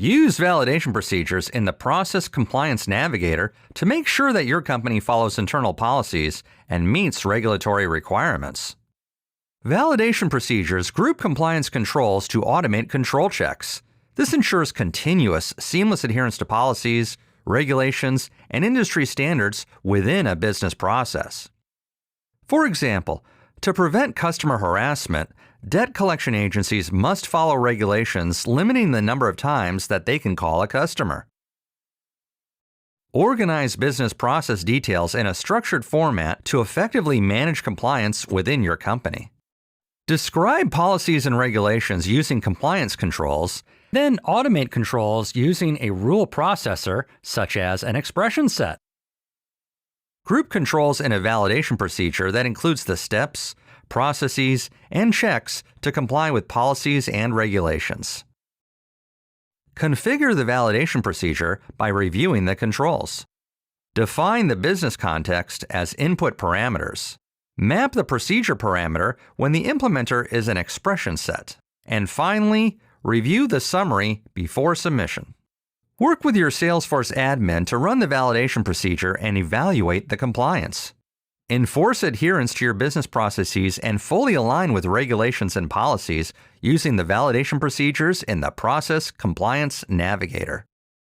Use validation procedures in the Process Compliance Navigator to make sure that your company follows internal policies and meets regulatory requirements. Validation procedures group compliance controls to automate control checks. This ensures continuous, seamless adherence to policies, regulations, and industry standards within a business process. For example, to prevent customer harassment, debt collection agencies must follow regulations limiting the number of times that they can call a customer. Organize business process details in a structured format to effectively manage compliance within your company. Describe policies and regulations using compliance controls, then automate controls using a rule processor such as an expression set. Group controls in a validation procedure that includes the steps, processes, and checks to comply with policies and regulations. Configure the validation procedure by reviewing the controls. Define the business context as input parameters. Map the procedure parameter when the implementer is an expression set. And finally, review the summary before submission. Work with your Salesforce admin to run the validation procedure and evaluate the compliance. Enforce adherence to your business processes and fully align with regulations and policies using the validation procedures in the Process Compliance Navigator.